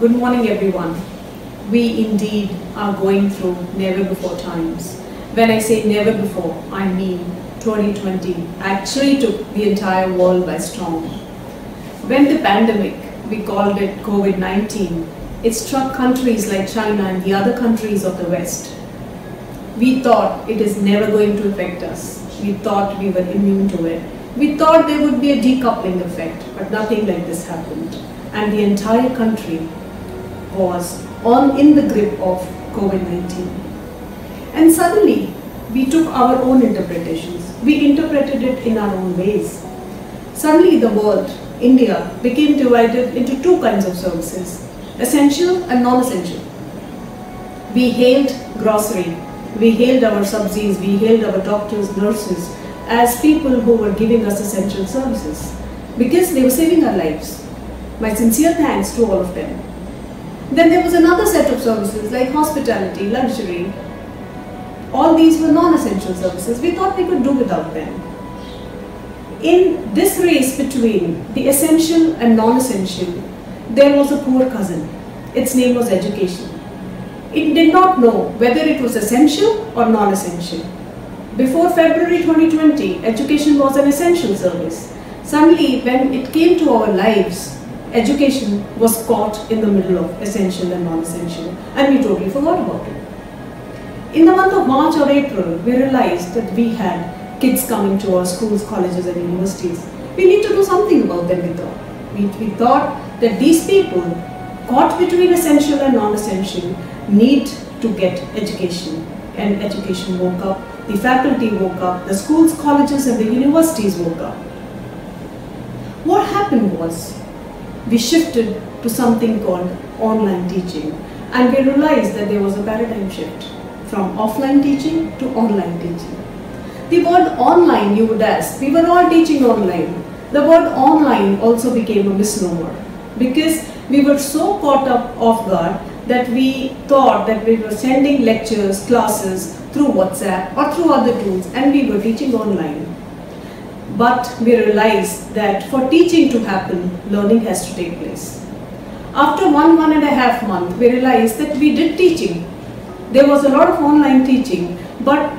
Good morning, everyone. We indeed are going through never before times. When I say never before, I mean 2020 actually took the entire world by storm. When the pandemic, we called it COVID-19, it struck countries like China and the other countries of the West. We thought it is never going to affect us. We thought we were immune to it. We thought there would be a decoupling effect, but nothing like this happened. And the entire country was in the grip of COVID-19. And suddenly, we took our own interpretations. We interpreted it in our own ways. Suddenly the world, India, became divided into two kinds of services, essential and non-essential. We hailed grocery, we hailed our subsidies, we hailed our doctors, nurses as people who were giving us essential services because they were saving our lives. My sincere thanks to all of them. Then there was another set of services like hospitality, luxury. All these were non-essential services. We thought we could do without them. In this race between the essential and non-essential, there was a poor cousin. Its name was education. It did not know whether it was essential or non-essential. Before February 2020, education was an essential service. Suddenly, when it came to our lives, education was caught in the middle of essential and non-essential, and we totally forgot about it. In the month of March or April, we realized that we had kids coming to our schools, colleges and universities. We need to do something about them, we thought. We thought that these people, caught between essential and non-essential, need to get education. And education woke up, the faculty woke up, the schools, colleges and the universities woke up. What happened was, we shifted to something called online teaching, and we realized that there was a paradigm shift from offline teaching to online teaching. The word online, you would ask, we were all teaching online. The word online also became a misnomer because we were so caught up off guard that we thought that we were sending lectures, classes through WhatsApp or through other tools, and we were teaching online. But we realized that for teaching to happen, learning has to take place. After 1.5 months, we realized that we did teaching. There was a lot of online teaching, but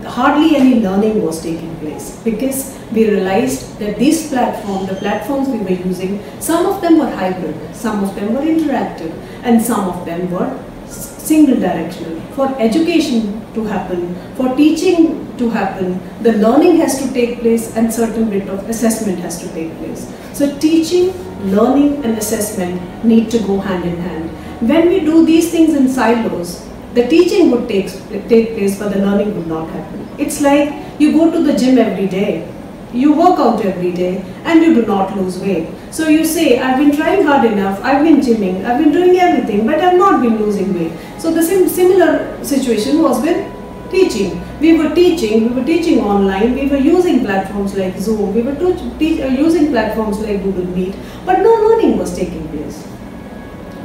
hardly any learning was taking place because we realized that these platforms, the platforms we were using, some of them were hybrid, some of them were interactive, and some of them were single directional. For education to happen, for teaching to happen, the learning has to take place and certain bit of assessment has to take place. So teaching, learning and assessment need to go hand in hand. When we do these things in silos, the teaching would take place but the learning would not happen. It's like you go to the gym every day, you work out every day and you do not lose weight. So you say, I've been trying hard enough, I've been gymming, I've been doing everything, but I've not been losing weight. So the similar situation was with teaching. We were teaching online, we were using platforms like Zoom, we were using platforms like Google Meet, but no learning was taking place.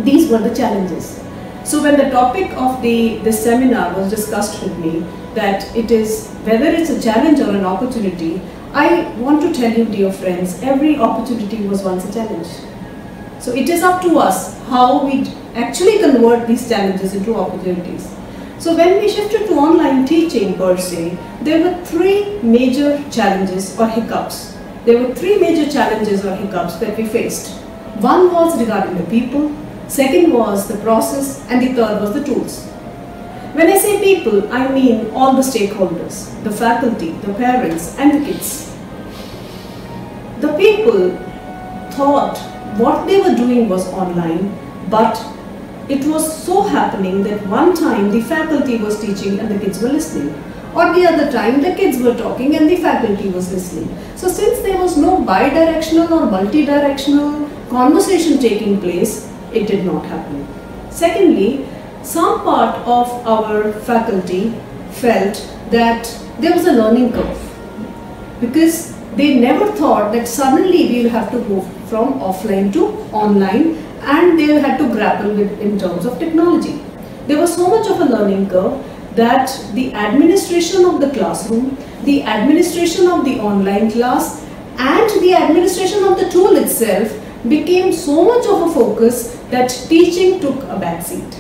These were the challenges. So when the topic of this seminar was discussed with me, that it is whether it's a challenge or an opportunity, I want to tell you, dear friends, every opportunity was once a challenge. So it is up to us how we actually convert these challenges into opportunities. So when we shifted to online teaching per se, there were three major challenges or hiccups. There were three major challenges or hiccups that we faced. One was regarding the people, second was the process, and the third was the tools. When I say people, I mean all the stakeholders, the faculty, the parents and the kids. The people thought what they were doing was online, but it was so happening that one time the faculty was teaching and the kids were listening, or the other time the kids were talking and the faculty was listening. So since there was no bi-directional or multi-directional conversation taking place, it did not happen. Secondly, some part of our faculty felt that there was a learning curve because they never thought that suddenly we will have to move from offline to online, and they had to grapple with in terms of technology. There was so much of a learning curve that the administration of the classroom, the administration of the online class and the administration of the tool itself became so much of a focus that teaching took a backseat.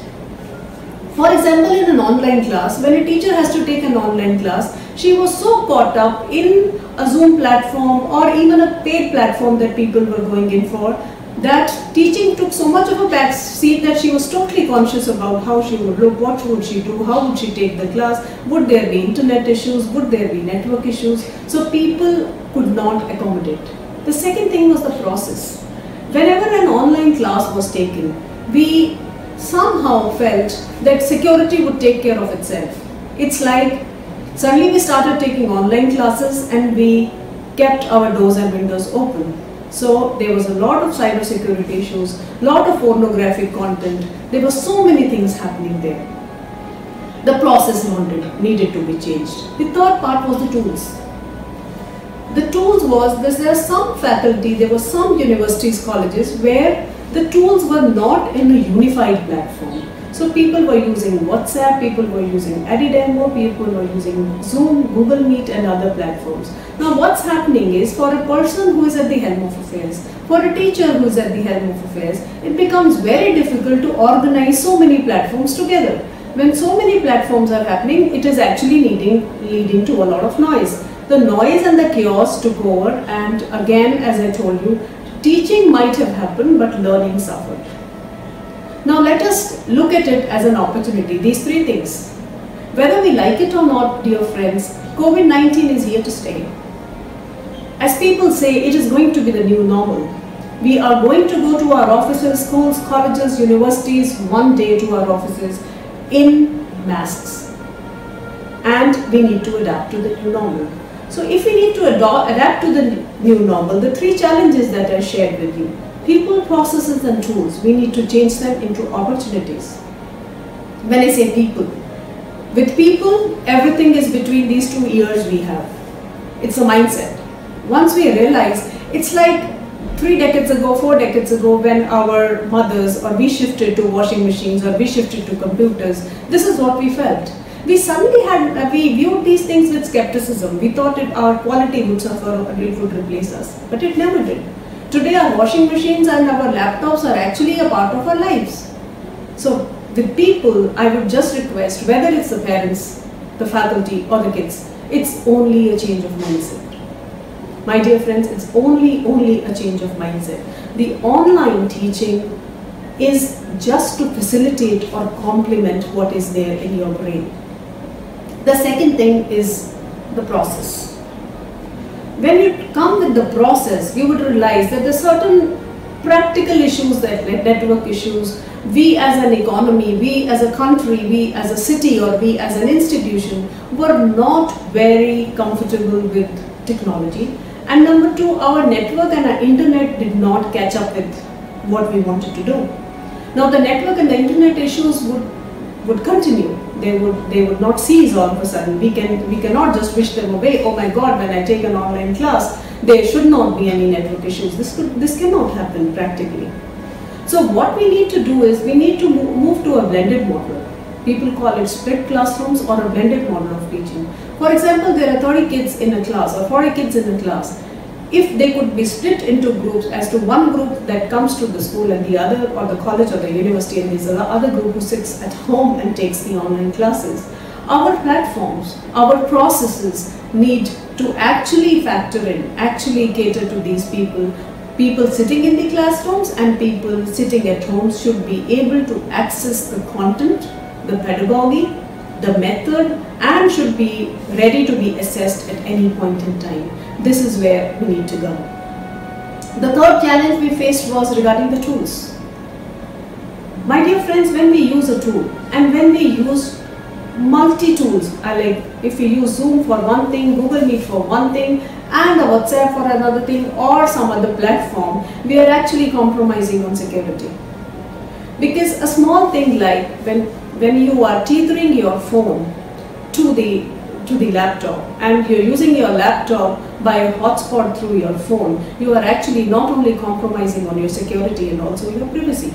For example, in an online class, when a teacher has to take an online class, she was so caught up in a Zoom platform or even a paid platform that people were going in for, that teaching took so much of a back seat that she was totally conscious about how she would look, what would she do, how would she take the class, would there be internet issues, would there be network issues, so people could not accommodate. The second thing was the process. Whenever an online class was taken, we somehow felt that security would take care of itself. It's like suddenly we started taking online classes and we kept our doors and windows open. So there was a lot of cyber security issues, lot of pornographic content. There were so many things happening there. The process needed to be changed. The third part was the tools. The tools was, there are some faculty, there were some universities, colleges where the tools were not in a unified platform. So people were using WhatsApp, people were using Edidemo, people were using Zoom, Google Meet and other platforms. Now what's happening is, for a person who is at the helm of affairs, for a teacher who is at the helm of affairs, it becomes very difficult to organize so many platforms together. When so many platforms are happening, it is actually leading to a lot of noise. The noise and the chaos took over, and again, as I told you, teaching might have happened but learning suffered. Now let us look at it as an opportunity, these three things. Whether we like it or not, dear friends, COVID-19 is here to stay. As people say, it is going to be the new normal. We are going to go to our offices, schools, colleges, universities, one day to our offices in masks. And we need to adapt to the new normal. So if we need to adapt to the new normal, the three challenges that I shared with you, people, processes and tools, we need to change them into opportunities. When I say people, with people, everything is between these two ears we have. It's a mindset. Once we realize, it's like 3 decades ago, 4 decades ago, when our mothers, or we shifted to washing machines, or we shifted to computers, this is what we felt. We suddenly we viewed these things with skepticism. We thought our quality would suffer or it would replace us, but it never did. Today our washing machines and our laptops are actually a part of our lives. So with people, I would just request, whether it's the parents, the faculty or the kids, it's only a change of mindset. My dear friends, it's only a change of mindset. The online teaching is just to facilitate or complement what is there in your brain. The second thing is the process. When you come with the process, you would realize that there are certain practical issues, that network issues, we as an economy, we as a country, we as a city or we as an institution were not very comfortable with technology. And number two, our network and our internet did not catch up with what we wanted to do. Now the network and the internet issues would continue. They would not cease all of a sudden. We cannot just wish them away. Oh my God, when I take an online class, there should not be any network issues. This cannot happen practically. So what we need to do is we need to move to a blended model. People call it split classrooms or a blended model of teaching. For example, there are 30 kids in a class or 40 kids in a class. If they could be split into groups, as to one group that comes to the school and the other, or the college or the university, and there's the other group who sits at home and takes the online classes. Our platforms, our processes need to actually factor in, actually cater to these people. People sitting in the classrooms and people sitting at home should be able to access the content, the pedagogy, the method, and should be ready to be assessed at any point in time. This is where we need to go. The third challenge we faced was regarding the tools. My dear friends, when we use a tool and when we use multi-tools, like if we use Zoom for one thing, Google Meet for one thing, and a WhatsApp for another thing, or some other platform, we are actually compromising on security. Because a small thing like when you are tethering your phone to the laptop and you're using your laptop by a hotspot through your phone, you are actually not only compromising on your security and also your privacy.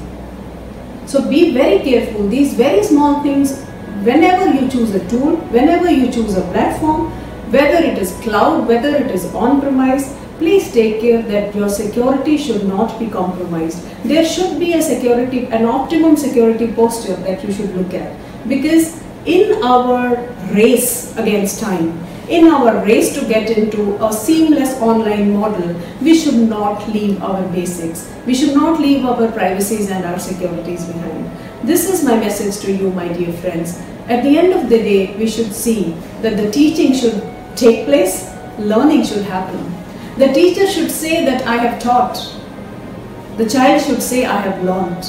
So be very careful. These very small things, whenever you choose a tool, whenever you choose a platform, whether it is cloud, whether it is on-premise, please take care that your security should not be compromised. There should be an optimum security posture that you should look at. Because in our race against time, in our race to get into a seamless online model, we should not leave our basics. We should not leave our privacies and our securities behind. This is my message to you, my dear friends. At the end of the day, we should see that the teaching should take place, learning should happen. The teacher should say that I have taught. The child should say I have learned.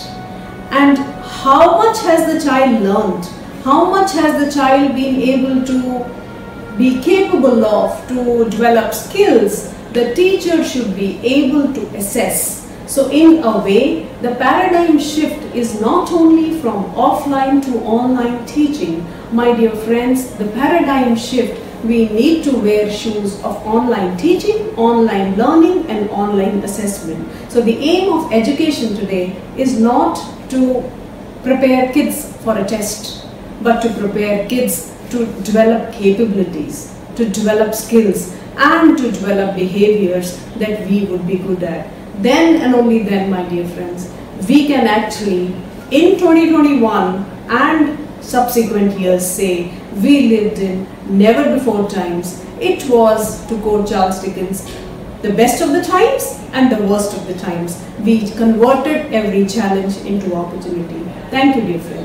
And how much has the child learned? How much has the child been able to be capable of, to develop skills? The teacher should be able to assess. So in a way, the paradigm shift is not only from offline to online teaching. My dear friends, the paradigm shift, we need to wear shoes of online teaching, online learning and online assessment. So the aim of education today is not to prepare kids for a test, but to prepare kids to develop capabilities, to develop skills and to develop behaviors that we would be good at. Then and only then, my dear friends, we can actually in 2021 and subsequent years say we lived in never before times. It was, to quote Charles Dickens, the best of the times and the worst of the times. We converted every challenge into opportunity. Thank you, dear friends.